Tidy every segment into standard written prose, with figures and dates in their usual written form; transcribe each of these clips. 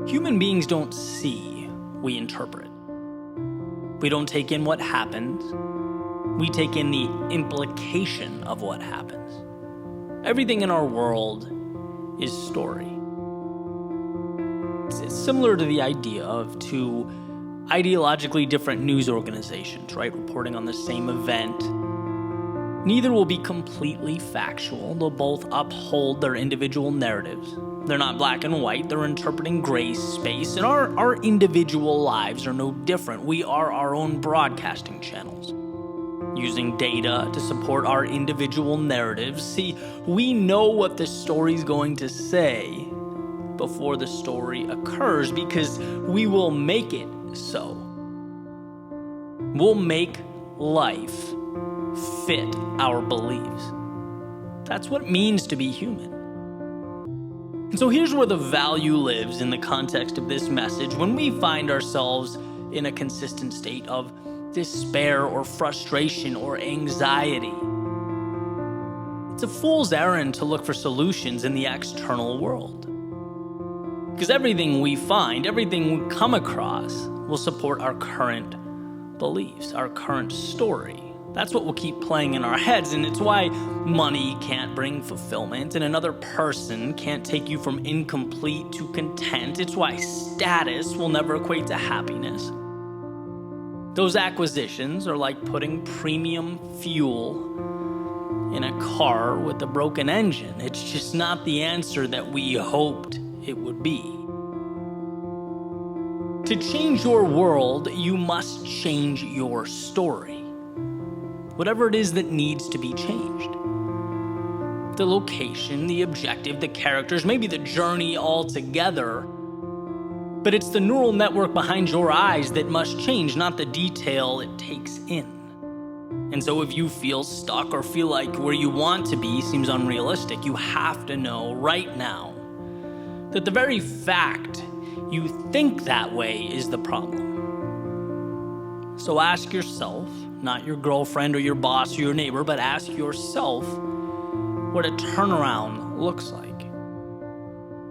Human beings don't see, we interpret. We don't take in what happens, we take in the implication of what happens. Everything in our world is story. It's similar to the idea of two ideologically different news organizations, right, reporting on the same event. Neither will be completely factual. They'll both uphold their individual narratives. They're not black and white. They're interpreting gray space. And our individual lives are no different. We are our own broadcasting channels, using data to support our individual narratives. See, we know what the story's going to say before the story occurs because we will make it so. We'll make life fit our beliefs. That's what it means to be human. And so here's where the value lives in the context of this message when we find ourselves in a consistent state of despair or frustration or anxiety. It's a fool's errand to look for solutions in the external world. Because everything we find, everything we come across will support our current beliefs, our current story. That's what will keep playing in our heads, and it's why money can't bring fulfillment and another person can't take you from incomplete to content. It's why status will never equate to happiness. Those acquisitions are like putting premium fuel in a car with a broken engine. It's just not the answer that we hoped it would be. To change your world, you must change your story. Whatever it is that needs to be changed. The location, the objective, the characters, maybe the journey altogether. But it's the neural network behind your eyes that must change, not the detail it takes in. And so if you feel stuck or feel like where you want to be seems unrealistic, you have to know right now that the very fact you think that way is the problem. So ask yourself, not your girlfriend or your boss or your neighbor, but ask yourself what a turnaround looks like.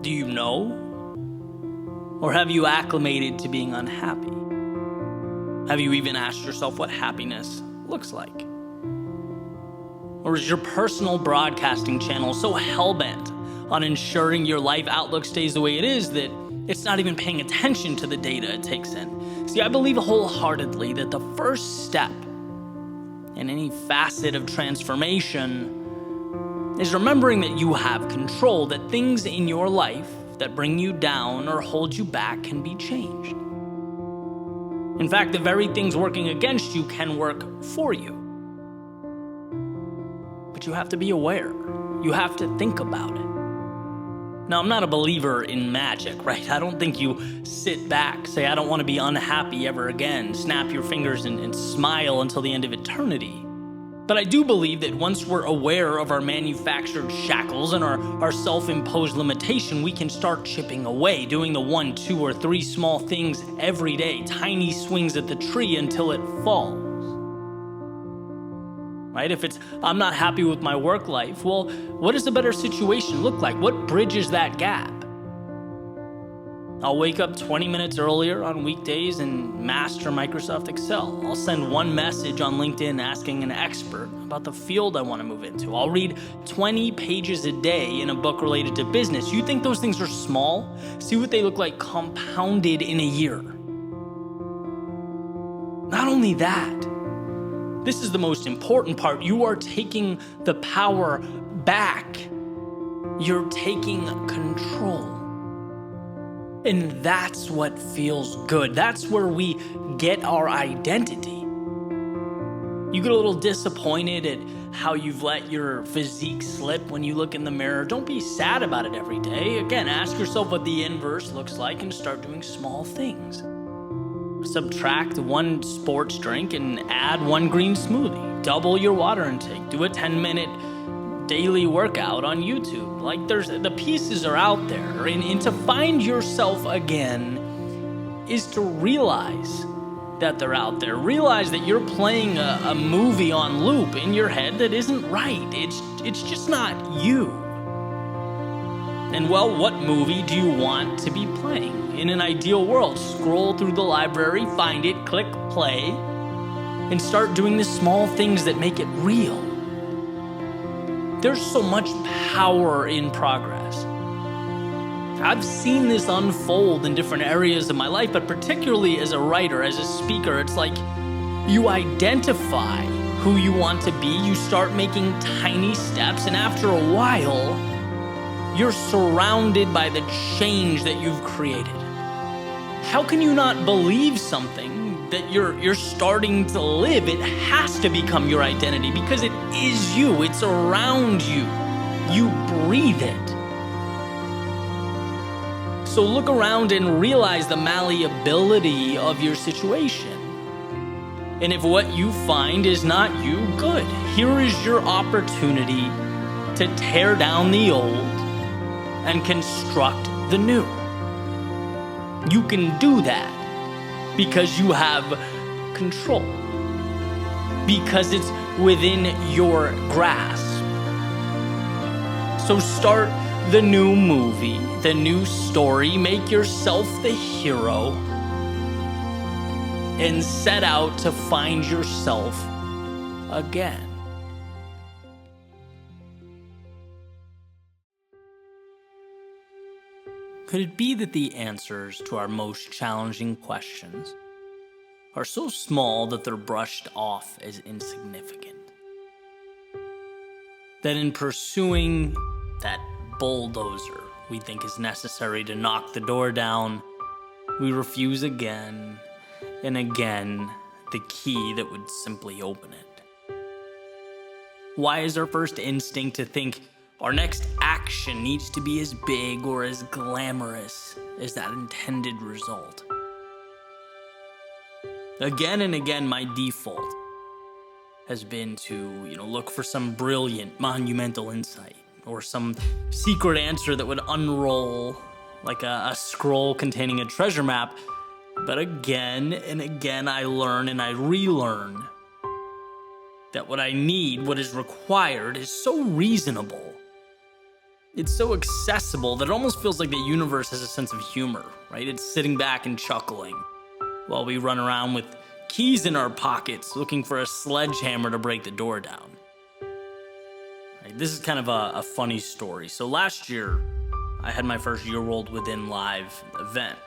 Do you know? Or have you acclimated to being unhappy? Have you even asked yourself what happiness looks like? Or is your personal broadcasting channel so hell-bent on ensuring your life outlook stays the way it is that it's not even paying attention to the data it takes in? See, I believe wholeheartedly that the first step in any facet of transformation is remembering that you have control, that things in your life that bring you down or hold you back can be changed. In fact, the very things working against you can work for you. But you have to be aware. You have to think about it. Now, I'm not a believer in magic, right? I don't think you sit back, say, I don't want to be unhappy ever again, snap your fingers and smile until the end of eternity. But I do believe that once we're aware of our manufactured shackles and our self-imposed limitation, we can start chipping away, doing the 1, 2, or 3 small things every day, tiny swings at the tree until it falls. Right? If it's, I'm not happy with my work life, well, what does a better situation look like? What bridges that gap? I'll wake up 20 minutes earlier on weekdays and master Microsoft Excel. I'll send one message on LinkedIn asking an expert about the field I want to move into. I'll read 20 pages a day in a book related to business. You think those things are small? See what they look like compounded in a year. Not only that, this is the most important part. You are taking the power back. You're taking control. And that's what feels good. That's where we get our identity. You get a little disappointed at how you've let your physique slip when you look in the mirror. Don't be sad about it every day. Again, ask yourself what the inverse looks like and start doing small things. Subtract 1 sports drink and add 1 green smoothie. Double your water intake. Do a 10-minute daily workout on YouTube. Like, the pieces are out there. And to find yourself again is to realize that they're out there. Realize that you're playing a movie on loop in your head that isn't right. It's just not you. And well, what movie do you want to be playing? In an ideal world, scroll through the library, find it, click play, and start doing the small things that make it real. There's so much power in progress. I've seen this unfold in different areas of my life, but particularly as a writer, as a speaker, it's like you identify who you want to be, you start making tiny steps, and after a while, you're surrounded by the change that you've created. How can you not believe something that you're starting to live? It has to become your identity because it is you, it's around you. You breathe it. So look around and realize the malleability of your situation. And if what you find is not you, good. Here is your opportunity to tear down the old and construct the new. You can do that because you have control, because it's within your grasp. So start the new movie, the new story, make yourself the hero, and set out to find yourself again. Could it be that the answers to our most challenging questions are so small that they're brushed off as insignificant? That in pursuing that bulldozer we think is necessary to knock the door down, we refuse again and again the key that would simply open it? Why is our first instinct to think our next action needs to be as big or as glamorous as that intended result? Again and again, my default has been to, look for some brilliant, monumental insight or some secret answer that would unroll like a scroll containing a treasure map. But again and again, I learn and I relearn that what I need, what is required, is so reasonable. It's so accessible that it almost feels like the universe has a sense of humor, right? It's sitting back and chuckling while we run around with keys in our pockets looking for a sledgehammer to break the door down. Right, this is kind of a funny story. So last year, I had my first Your World Within live event,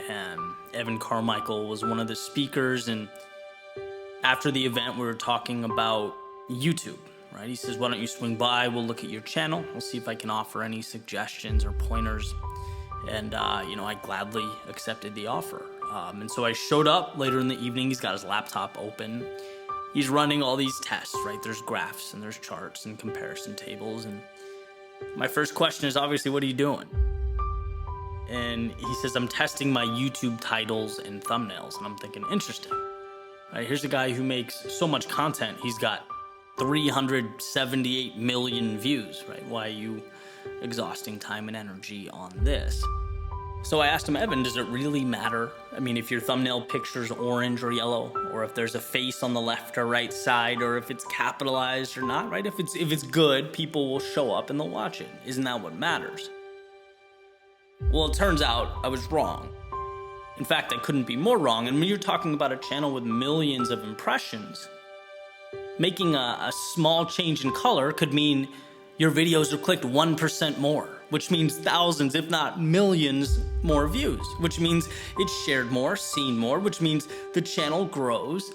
and Evan Carmichael was one of the speakers, and after the event, we were talking about YouTube, right? He says, why don't you swing by, we'll look at your channel, we'll see if I can offer any suggestions or pointers, and I gladly accepted the offer. And so I showed up later in the evening. He's got his laptop open. He's running all these tests, right? There's graphs and there's charts and comparison tables. And my first question is obviously, what are you doing? And he says, I'm testing my YouTube titles and thumbnails. And I'm thinking, interesting. Right, here's a guy who makes so much content. He's got 378 million views, right? Why are you exhausting time and energy on this? So I asked him, Evan, does it really matter? I mean, if your thumbnail picture's orange or yellow, or if there's a face on the left or right side, or if it's capitalized or not, right? If it's good, people will show up and they'll watch it. Isn't that what matters? Well, it turns out I was wrong. In fact, I couldn't be more wrong. And when you're talking about a channel with millions of impressions, making a small change in color could mean your videos are clicked 1% more, which means thousands, if not millions, more views, which means it's shared more, seen more, which means the channel grows.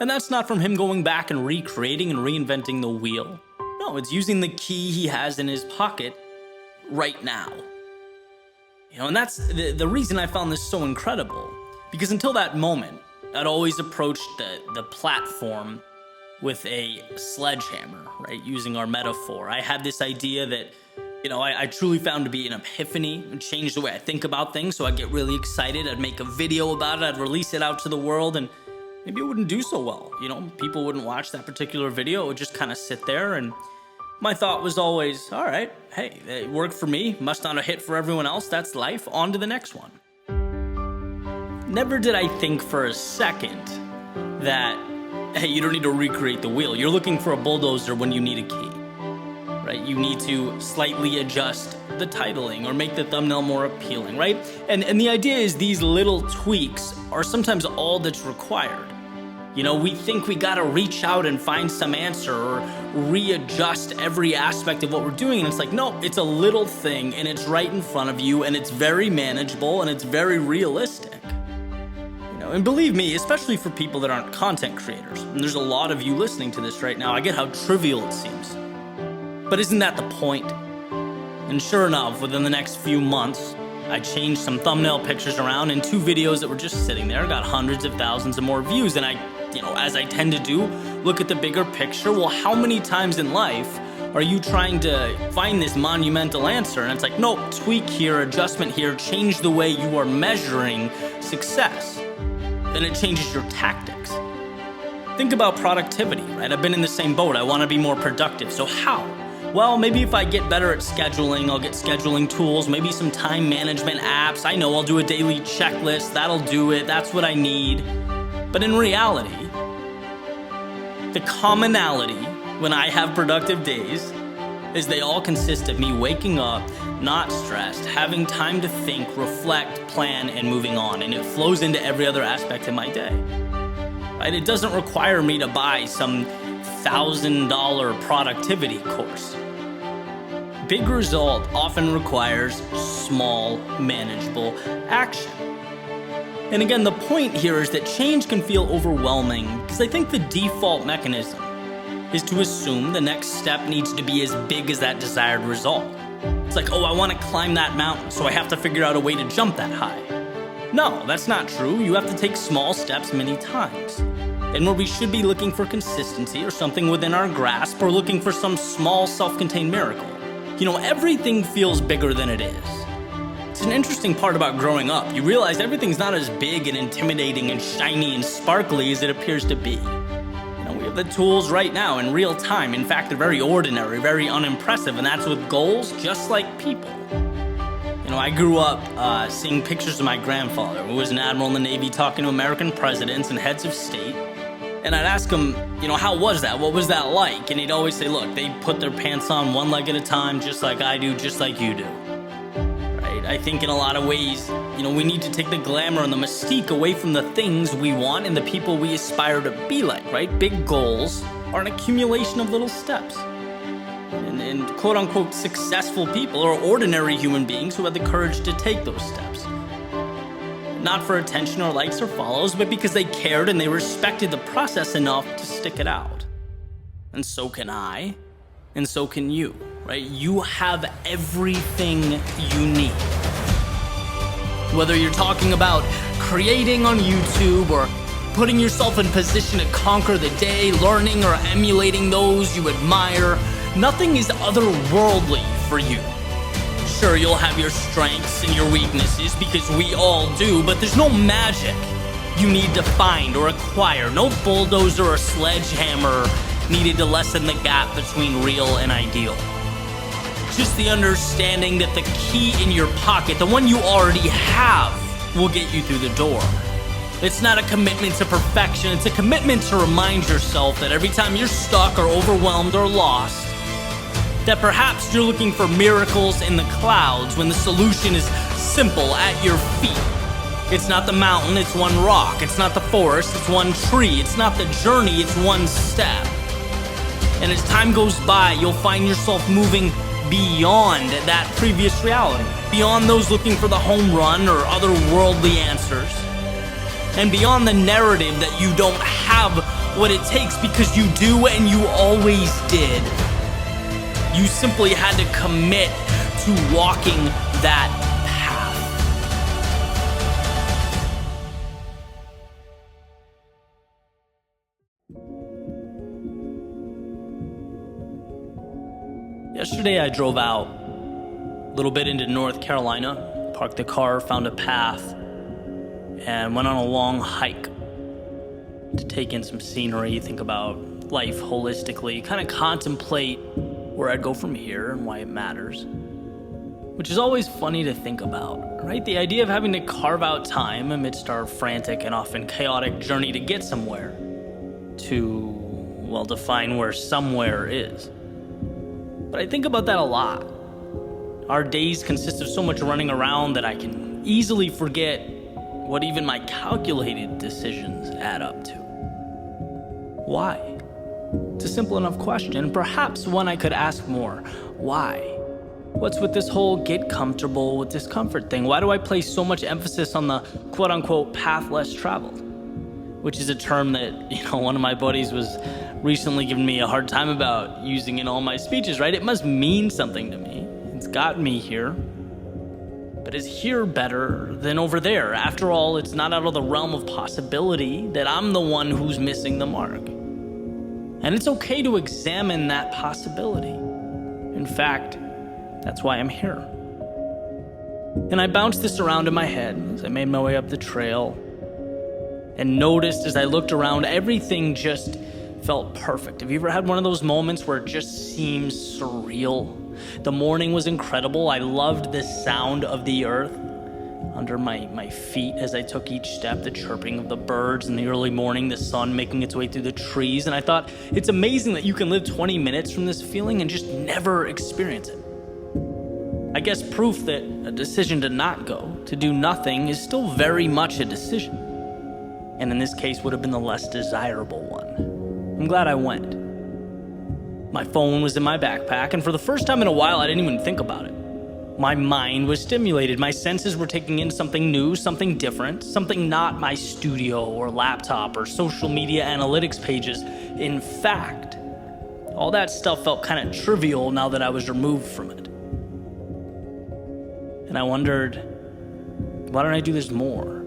And that's not from him going back and recreating and reinventing the wheel. No, it's using the key he has in his pocket right now. And that's the reason I found this so incredible. Because until that moment, I'd always approached the platform with a sledgehammer, right? Using our metaphor. I had this idea that, I truly found to be an epiphany and changed the way I think about things. So I'd get really excited. I'd make a video about it. I'd release it out to the world, and maybe it wouldn't do so well. People wouldn't watch that particular video. It would just kind of sit there. And my thought was always, all right, hey, it worked for me. Must not have hit for everyone else. That's life. On to the next one. Never did I think for a second that, hey, you don't need to recreate the wheel. You're looking for a bulldozer when you need a key. right? You need to slightly adjust the titling or make the thumbnail more appealing, right? And the idea is these little tweaks are sometimes all that's required. You know, we think we gotta reach out and find some answer or readjust every aspect of what we're doing. And it's like, no, it's a little thing and it's right in front of you and it's very manageable and it's very realistic. You know, and believe me, especially for people that aren't content creators, and there's a lot of you listening to this right now, I get how trivial it seems. But isn't that the point? And sure enough, within the next few months, I changed some thumbnail pictures around and 2 videos that were just sitting there got hundreds of thousands of more views. And I, as I tend to do, look at the bigger picture. Well, how many times in life are you trying to find this monumental answer? And it's like, nope, tweak here, adjustment here, change the way you are measuring success. Then it changes your tactics. Think about productivity, right? I've been in the same boat. I want to be more productive. So how? Well, maybe if I get better at scheduling, I'll get scheduling tools, maybe some time management apps. I know I'll do a daily checklist. That'll do it. That's what I need. But in reality, the commonality when I have productive days is they all consist of me waking up, not stressed, having time to think, reflect, plan, and moving on. And it flows into every other aspect of my day. Right? It doesn't require me to buy some $1,000 productivity course. Big result often requires small, manageable action. And again, the point here is that change can feel overwhelming because I think the default mechanism is to assume the next step needs to be as big as that desired result. It's like, oh, I want to climb that mountain, so I have to figure out a way to jump that high. No, that's not true. You have to take small steps many times. And where we should be looking for consistency or something within our grasp or looking for some small self-contained miracle. Everything feels bigger than it is. It's an interesting part about growing up. You realize everything's not as big and intimidating and shiny and sparkly as it appears to be. We have the tools right now in real time. In fact, they're very ordinary, very unimpressive, and that's with goals just like people. I grew up seeing pictures of my grandfather, who was an admiral in the Navy, talking to American presidents and heads of state. And I'd ask him, how was that? What was that like? And he'd always say, look, they put their pants on one leg at a time, just like I do, just like you do. Right? I think in a lot of ways, we need to take the glamour and the mystique away from the things we want and the people we aspire to be like, right? Big goals are an accumulation of little steps. And quote-unquote successful people are ordinary human beings who had the courage to take those steps. Not for attention or likes or follows, but because they cared and they respected the process enough to stick it out. And so can I, and so can you, right? You have everything you need. Whether you're talking about creating on YouTube or putting yourself in position to conquer the day, learning or emulating those you admire, nothing is otherworldly for you. Sure, you'll have your strengths and your weaknesses because we all do, but there's no magic you need to find or acquire, no bulldozer or sledgehammer needed to lessen the gap between real and ideal. Just the understanding that the key in your pocket, the one you already have, will get you through the door. It's not a commitment to perfection, it's a commitment to remind yourself that every time you're stuck or overwhelmed or lost, that perhaps you're looking for miracles in the clouds when the solution is simple at your feet. It's not the mountain, it's one rock. It's not the forest, it's one tree. It's not the journey, it's one step. And as time goes by, you'll find yourself moving beyond that previous reality, beyond those looking for the home run or otherworldly answers, and beyond the narrative that you don't have what it takes because you do and you always did. You simply had to commit to walking that path. Yesterday I drove out a little bit into North Carolina, parked the car, found a path, and went on a long hike to take in some scenery, think about life holistically, kind of contemplate where I'd go from here and why it matters. Which is always funny to think about, right? The idea of having to carve out time amidst our frantic and often chaotic journey to get somewhere, to, define where somewhere is. But I think about that a lot. Our days consist of so much running around that I can easily forget what even my calculated decisions add up to. Why? It's a simple enough question, perhaps one I could ask more. Why? What's with this whole get comfortable with discomfort thing? Why do I place so much emphasis on the quote-unquote path less traveled? Which is a term that, one of my buddies was recently giving me a hard time about using in all my speeches, right? It must mean something to me. It's got me here. But is here better than over there? After all, it's not out of the realm of possibility that I'm the one who's missing the mark. And it's okay to examine that possibility. In fact, that's why I'm here. And I bounced this around in my head as I made my way up the trail and noticed as I looked around, everything just felt perfect. Have you ever had one of those moments where it just seems surreal? The morning was incredible. I loved the sound of the earth under my feet as I took each step, the chirping of the birds in the early morning, the sun making its way through the trees. And I thought, it's amazing that you can live 20 minutes from this feeling and just never experience it. I guess proof that a decision to not go, to do nothing, is still very much a decision. And in this case would have been the less desirable one. I'm glad I went. My phone was in my backpack, and for the first time in a while, I didn't even think about it. My mind was stimulated. My senses were taking in something new, something different, something not my studio or laptop or social media analytics pages. In fact, all that stuff felt kind of trivial now that I was removed from it. And I wondered, why don't I do this more?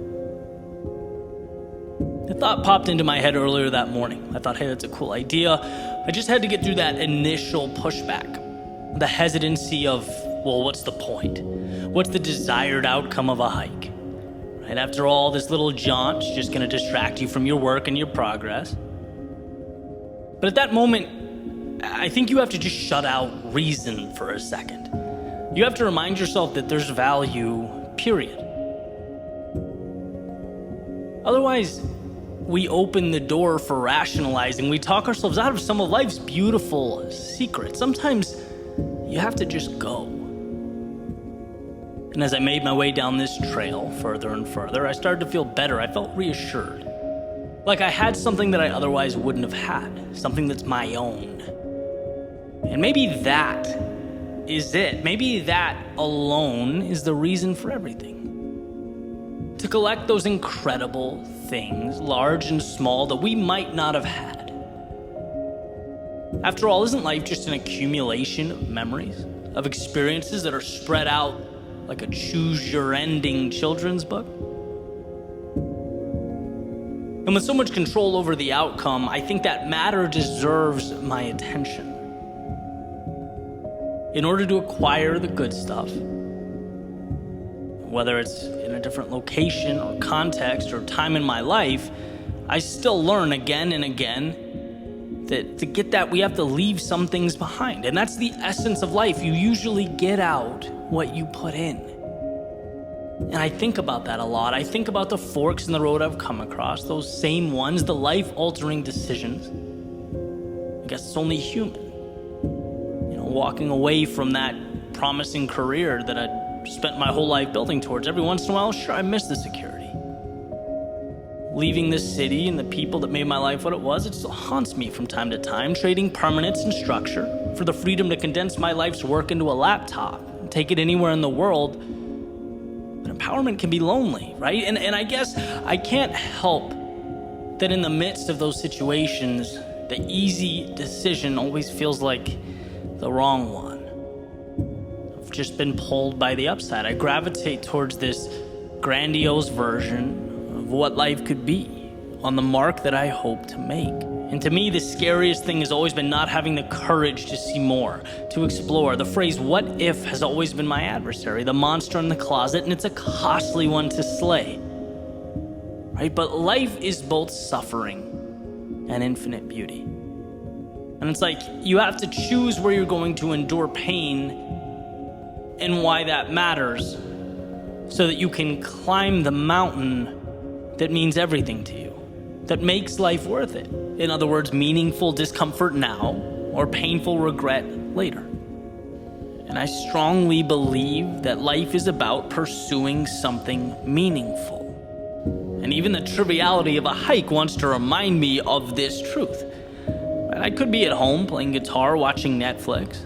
A thought popped into my head earlier that morning. I thought, hey, that's a cool idea. I just had to get through that initial pushback, the hesitancy of, well, what's the point? What's the desired outcome of a hike? Right? After all, this little jaunt's just going to distract you from your work and your progress. But at that moment, I think you have to just shut out reason for a second. You have to remind yourself that there's value, period. Otherwise, we open the door for rationalizing. We talk ourselves out of some of life's beautiful secrets. Sometimes you have to just go. And as I made my way down this trail further and further, I started to feel better. I felt reassured. Like I had something that I otherwise wouldn't have had. Something that's my own. And maybe that is it. Maybe that alone is the reason for everything. To collect those incredible things, large and small, that we might not have had. After all, isn't life just an accumulation of memories, of experiences that are spread out like a choose-your-ending children's book? And with so much control over the outcome, I think that matter deserves my attention. In order to acquire the good stuff, whether it's in a different location or context or time in my life, I still learn again and again that to get that, we have to leave some things behind. And that's the essence of life. You usually get out what you put in. And I think about that a lot. I think about the forks in the road I've come across, those same ones, the life-altering decisions. I guess it's only human. Walking away from that promising career that I'd spent my whole life building towards. Every once in a while, sure, I miss the security. Leaving this city and the people that made my life what it was, it still haunts me from time to time, trading permanence and structure for the freedom to condense my life's work into a laptop and take it anywhere in the world. But empowerment can be lonely, right? And I guess I can't help that in the midst of those situations, the easy decision always feels like the wrong one. I've just been pulled by the upside. I gravitate towards this grandiose version of what life could be on the mark that I hope to make. And to me, the scariest thing has always been not having the courage to see more, to explore. The phrase, what if, has always been my adversary, the monster in the closet, and it's a costly one to slay. Right? But life is both suffering and infinite beauty. And it's like you have to choose where you're going to endure pain and why that matters so that you can climb the mountain that means everything to you, that makes life worth it. In other words, meaningful discomfort now or painful regret later. And I strongly believe that life is about pursuing something meaningful. And even the triviality of a hike wants to remind me of this truth. I could be at home playing guitar, watching Netflix,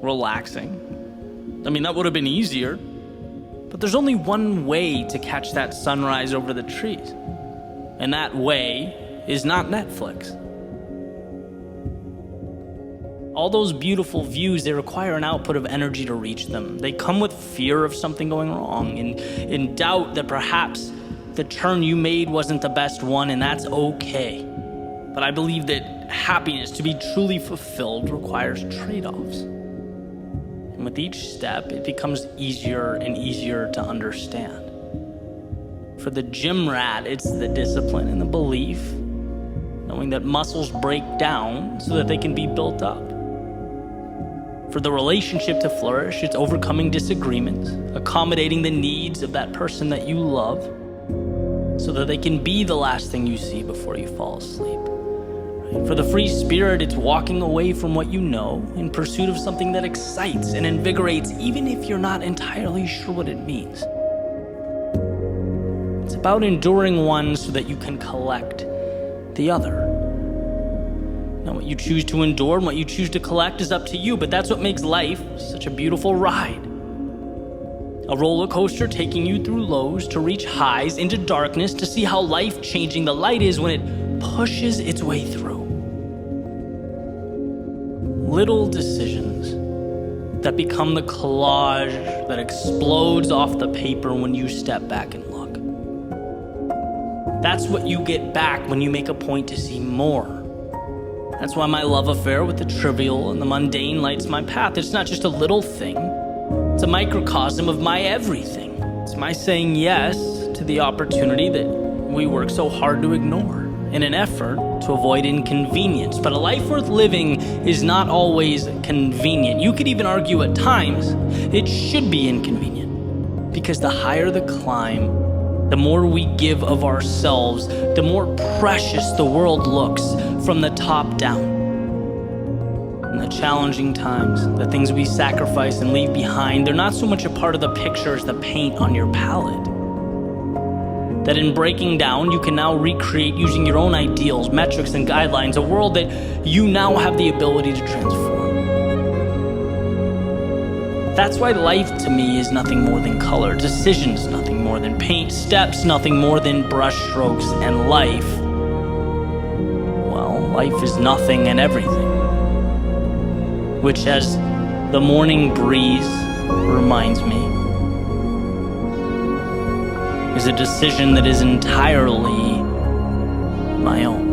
relaxing. I mean, that would have been easier. But there's only one way to catch that sunrise over the trees. And that way is not Netflix. All those beautiful views, they require an output of energy to reach them. They come with fear of something going wrong, and in doubt that perhaps the turn you made wasn't the best one, and that's okay. But I believe that happiness, to be truly fulfilled, requires trade-offs. And with each step, it becomes easier and easier to understand. For the gym rat, it's the discipline and the belief, knowing that muscles break down so that they can be built up. For the relationship to flourish, it's overcoming disagreements, accommodating the needs of that person that you love, so that they can be the last thing you see before you fall asleep. For the free spirit, it's walking away from what you know in pursuit of something that excites and invigorates, even if you're not entirely sure what it means. It's about enduring one so that you can collect the other. Now, what you choose to endure and what you choose to collect is up to you, but that's what makes life such a beautiful ride. A roller coaster taking you through lows to reach highs into darkness to see how life-changing the light is when it pushes its way through. Little decisions that become the collage that explodes off the paper when you step back and look. That's what you get back when you make a point to see more. That's why my love affair with the trivial and the mundane lights my path. It's not just a little thing. It's a microcosm of my everything. It's my saying yes to the opportunity that we work so hard to ignore in an effort to avoid inconvenience. But a life worth living is not always convenient. You could even argue at times it should be inconvenient, because the higher the climb, the more we give of ourselves, the more precious the world looks from the top down. In the challenging times, the things we sacrifice and leave behind, they're not so much a part of the picture as the paint on your palette. That in breaking down, you can now recreate using your own ideals, metrics, and guidelines, a world that you now have the ability to transform. That's why life to me is nothing more than color, decisions nothing more than paint, steps nothing more than brush strokes, and life, well, life is nothing and everything. Which, as the morning breeze reminds me, is a decision that is entirely my own.